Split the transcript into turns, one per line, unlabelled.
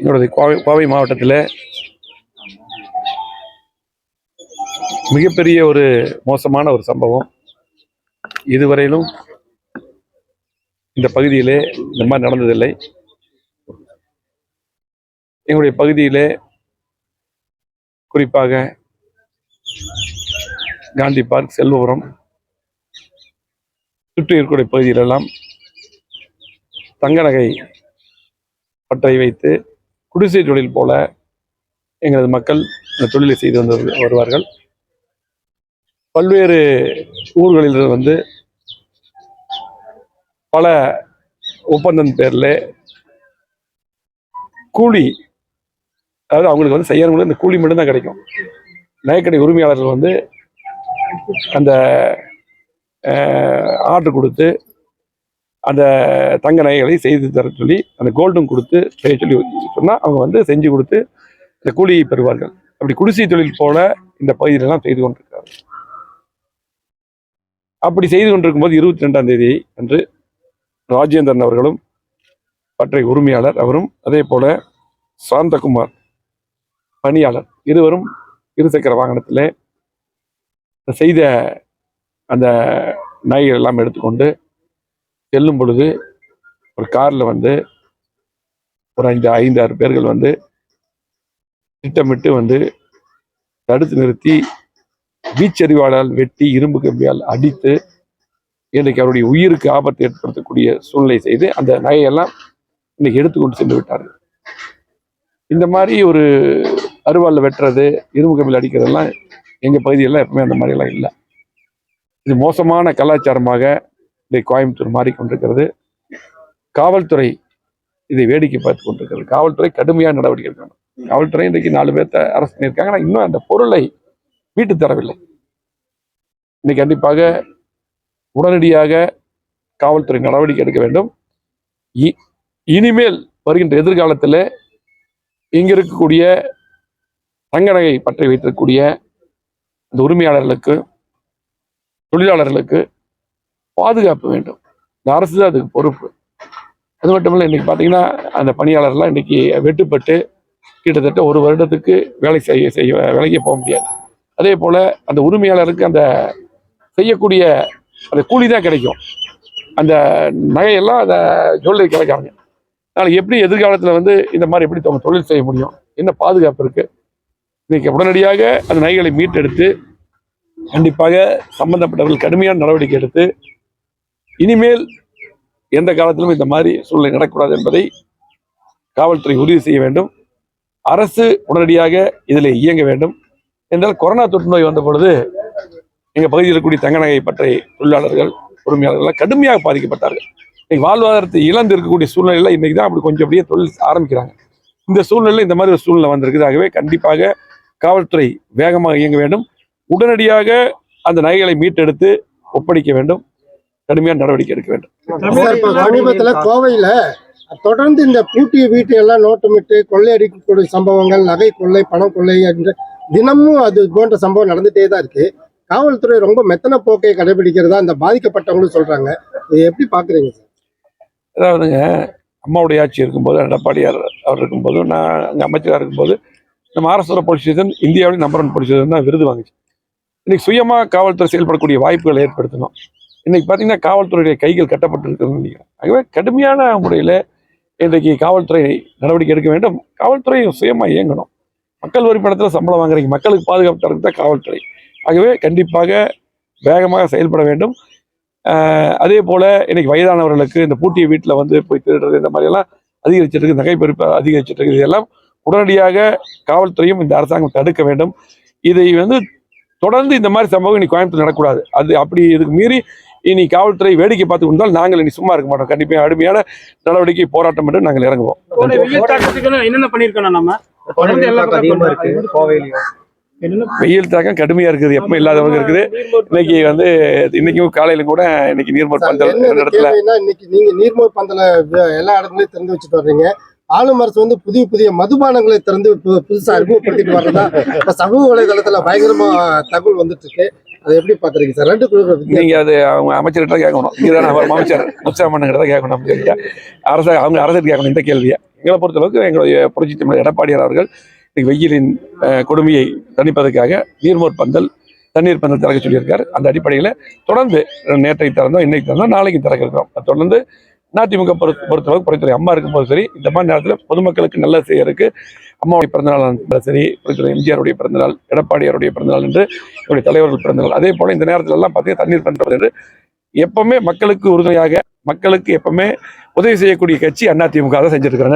என்னோட கோவை மாவட்டத்தில் மிகப்பெரிய ஒரு மோசமான ஒரு சம்பவம். இதுவரையிலும் இந்த பகுதியிலே இந்த மாதிரி நடந்ததில்லை. எங்களுடைய பகுதியிலே குறிப்பாக காந்தி பார்க், செல்வபுரம் சுற்றி இருக்கக்கூடிய பகுதியிலெல்லாம் தங்க நகை பற்றை வைத்து குடிசை தொழில் போல எங்களது மக்கள் இந்த தொழிலை செய்து வருவார்கள். பல்வேறு ஊர்களில் பல ஒப்பந்தம் பேரில் கூலி, அதாவது அவங்களுக்கு செய்யறவங்களுக்கு இந்த கூலி மட்டும்தான் கிடைக்கும். நகைக்கடை உரிமையாளர்கள் அந்த ஆர்டர் கொடுத்து அந்த தங்க நகைகளை செய்து தர சொல்லி அந்த கோல்டும் கொடுத்து செய்ய சொல்லி சொன்னால் அவங்க செஞ்சு கொடுத்து இந்த கூலியை பெறுவார்கள். அப்படி குடிசை தொழில் போல இந்த பகுதியிலெல்லாம் செய்து கொண்டிருக்கிறார்கள். அப்படி செய்து கொண்டிருக்கும் போது 22ஆம் தேதி அன்று ராஜேந்திரன் அவர்களும் பற்றை உரிமையாளர் அவரும், அதே போல சாந்தகுமார் பணியாளர் இருவரும் இருசக்கர வாகனத்தில் செய்த அந்த நகைகள் எல்லாம் எடுத்துக்கொண்டு செல்லும் பொழுது ஒரு காரில் ஒரு 5-6 பேர்கள் திட்டமிட்டு தடுத்து நிறுத்தி வீச்சறிவாளால் வெட்டி இரும்பு கம்பியால் அடித்து இன்றைக்கு அவருடைய உயிருக்கு ஆபத்து ஏற்படுத்தக்கூடிய சூழ்நிலை செய்து அந்த நகையெல்லாம் இன்னைக்கு எடுத்துக்கொண்டு சென்று விட்டார்கள். இந்த மாதிரி ஒரு அருவாளில் வெட்டுறது, இரும்பு கம்பியில் அடிக்கிறதெல்லாம் எங்கள் பகுதியெல்லாம் எப்பவுமே அந்த மாதிரியெல்லாம் இல்லை. இது மோசமான கலாச்சாரமாக இன்றைக்கு கோயம்புத்தூர் மாறிக்கொண்டிருக்கிறது. காவல்துறை இதை வேடிக்கை பார்த்து கொண்டிருக்கிறது. காவல்துறை கடுமையான நடவடிக்கை எடுக்கணும். காவல்துறை இன்றைக்கு 4 பேர்த்த அரசு பண்ணியிருக்காங்க. ஆனால் இன்னும் அந்த பொருளை மீட்டு தரவில்லை. இன்னைக்கு கண்டிப்பாக உடனடியாக காவல்துறை நடவடிக்கை எடுக்க வேண்டும். இனிமேல் வருகின்ற எதிர்காலத்தில் இங்க இருக்கக்கூடிய தங்க நகை பற்றி வைத்திருக்கக்கூடிய அந்த உரிமையாளர்களுக்கு, தொழிலாளர்களுக்கு பாதுகாப்பு வேண்டும். இந்த அரசு தான் அதுக்கு பொறுப்பு. அது மட்டுமில்லை, இன்னைக்கு பார்த்தீங்கன்னா அந்த பணியாளர்லாம் இன்னைக்கு வெட்டுப்பட்டு கிட்டத்தட்ட 1 வருடத்துக்கு வேலைக்கு போக முடியாது. அதே போல அந்த உரிமையாளருக்கு அந்த செய்யக்கூடிய அந்த கூலி தான் கிடைக்கும். அந்த நகையெல்லாம் அந்த ஜுவல்லரி கிடைக்காங்க. நாளைக்கு எப்படி எதிர்காலத்தில் இந்த மாதிரி எப்படி தொழில் செய்ய முடியும்? என்ன பாதுகாப்பு இருக்கு? இன்னைக்கு உடனடியாக அந்த நகைகளை மீட்டெடுத்து கண்டிப்பாக சம்பந்தப்பட்டவர்கள் கடுமையான நடவடிக்கை எடுத்து இனிமேல் எந்த காலத்திலும் இந்த மாதிரி சூழ்நிலை நடக்கக்கூடாது என்பதை காவல்துறை உறுதி செய்ய வேண்டும். அரசு உடனடியாக இதில் இயங்க வேண்டும். என்றால் கொரோனா தொற்று நோய் வந்த பொழுது எங்கள் பகுதியில் இருக்கக்கூடிய தங்க நகை பற்றை தொழிலாளர்கள், உரிமையாளர்கள் கடுமையாக பாதிக்கப்பட்டார்கள். இன்னைக்கு வாழ்வாதாரத்தை இழந்து இருக்கக்கூடிய சூழ்நிலையில் இன்னைக்கு தான் அப்படி கொஞ்சம் அப்படியே தொழில் ஆரம்பிக்கிறாங்க. இந்த சூழ்நிலையில் இந்த மாதிரி ஒரு சூழ்நிலை வந்திருக்குது. ஆகவே கண்டிப்பாக காவல்துறை வேகமாக இயங்க வேண்டும். உடனடியாக அந்த நகைகளை மீட்டெடுத்து ஒப்படைக்க வேண்டும். கடுமையான நடவடிக்கை எடுக்க வேண்டும்.
சமீபத்தில் கோவையில் தொடர்ந்து இந்த பூட்டிய வீட்டை எல்லாம் நோட்டமிட்டு கொள்ளையடிக்கக்கூடிய சம்பவங்கள், நகை கொள்ளை, பணம் கொள்ளை என்ற தினமும் அது போன்ற சம்பவம் நடந்துட்டே தான் இருக்கு. காவல்துறை ரொம்ப மெத்தன போக்கை கடைபிடிக்கிறதா அந்த பாதிக்கப்பட்டவங்களும் சொல்றாங்க. இதை எப்படி பாக்குறீங்க சார்?
அதாவதுங்க, அம்மாவுடைய ஆட்சி இருக்கும்போது, எடப்பாடியார் அவர் இருக்கும்போது, நான் அங்கே அமைச்சராக இருக்கும்போது நம்ம ஆர்எஸ்வர போலீஸ் ஸ்டேஷன் இந்தியாவிலே நம்பர் 1 போலீஸ் ஸ்டேஷன் தான் விருது வாங்குச்சு. இன்னைக்கு சுயமாக காவல்துறை செயல்படக்கூடிய வாய்ப்புகளை ஏற்படுத்தணும். இன்னைக்கு பார்த்தீங்கன்னா காவல்துறையுடைய கைகள் கட்டப்பட்டு இருக்குன்னு நினைக்கிறேன். ஆகவே கடுமையான முறையில் இன்றைக்கு காவல்துறை நடவடிக்கை எடுக்க வேண்டும். காவல்துறை சுயமாக இயங்கணும். மக்கள் வரி பணத்தில் சம்பளம் வாங்குறீங்க, மக்களுக்கு பாதுகாப்பு தரது தான் காவல்துறை. ஆகவே கண்டிப்பாக வேகமாக செயல்பட வேண்டும். அதே போல் இன்னைக்கு வயதானவர்களுக்கு இந்த பூட்டிய வீட்டில் போய் திருடுறது இந்த மாதிரியெல்லாம் அதிகரிச்சுட்டு இருக்கு, நகை பறிப்பு அதிகரிச்சுட்டு இருக்கு. இதெல்லாம் உடனடியாக காவல்துறையும் இந்த அரசாங்கம் தடுக்க வேண்டும். இதை தொடர்ந்து இந்த மாதிரி சம்பவம் இனி கோயம்புத்தூர் நடக்கூடாது. அது அப்படி இதுக்கு மீறி இனி காவல்துறை வேடிக்கை பார்த்து கொண்டால் நாங்கள் இனி சும்மா இருக்க மாட்டோம். கண்டிப்பாக கடுமையான நடவடிக்கை, போராட்டம் என்று நாங்கள் இறங்குவோம்.
என்னென்ன பண்ணிருக்கோம் நம்ம?
வெயில் தாக்கம் கடுமையா இருக்குது, எப்பவும் இல்லாதவங்க இருக்குது. இன்னைக்கு இன்னைக்கும் காலையில கூட இன்னைக்கு நீர்மோர் பந்தல் இடத்துல
இன்னைக்கு நீங்க நீர்மோர் பந்தல எல்லா இடத்துலயும் திறந்து வச்சுட்டு வர்றீங்க. ஆளும் அரசு புதிய மதுபானங்களை திறந்து புதுசா அறிமுகப்படுத்திட்டு வர்றதா சமூக வலைதளத்துல பயங்கரமா தகவல் வந்துட்டு இருக்கு. அதை எப்படி பாக்குறீங்க சார்? ரெண்டு குழு
நீங்க அது அவங்க அமைச்சர்கிட்ட கேட்கணும். இதுதான் அவர் அமைச்சர் முத்துசாமன் கிட்ட கேட்கணும். அமைச்சர்கிட்ட அவங்க அரசுக்கு கேட்கணும் இந்த கேள்வியை. எங்களை பொறுத்தளவுக்கு எங்களுடைய புரட்சி தமிழர் எடப்பாடியார் அவர்கள் இன்னைக்கு வெயிலின் கொடுமையை தணிப்பதற்காக நீர்மோர் பந்தல் தண்ணீர் பந்தல் திறக்க சொல்லியிருக்காரு. அந்த அடிப்படையில் தொடர்ந்து நேற்றை திறந்தோம், இன்னைக்கு திறந்தோம், நாளைக்கு திறக்க இருக்கிறோம். தொடர்ந்து அதிமுக பொறுத்தளவுக்கு புரட்சித்துறை அம்மா இருக்கும்போது சரி, இந்த மாதிரி நேரத்தில் பொதுமக்களுக்கு நல்ல செய்யறதுக்கு அம்மாவுடைய பிறந்தநாள் சரி, புரட்சித்துறை எம்ஜிஆருடைய பிறந்தநாள், எடப்பாடியாருடைய பிறந்தநாள் என்று என்னுடைய தலைவர்கள் பிறந்தநாள், அதே போல இந்த நேரத்தில் எல்லாம் பார்த்தீங்கன்னா தண்ணீர் பண்றது என்று எப்பவுமே மக்களுக்கு உறுதுணையாக, மக்களுக்கு எப்பவுமே உதவி செய்யக்கூடிய கட்சி அதிமுக தான் செஞ்சிருக்கிறேன்.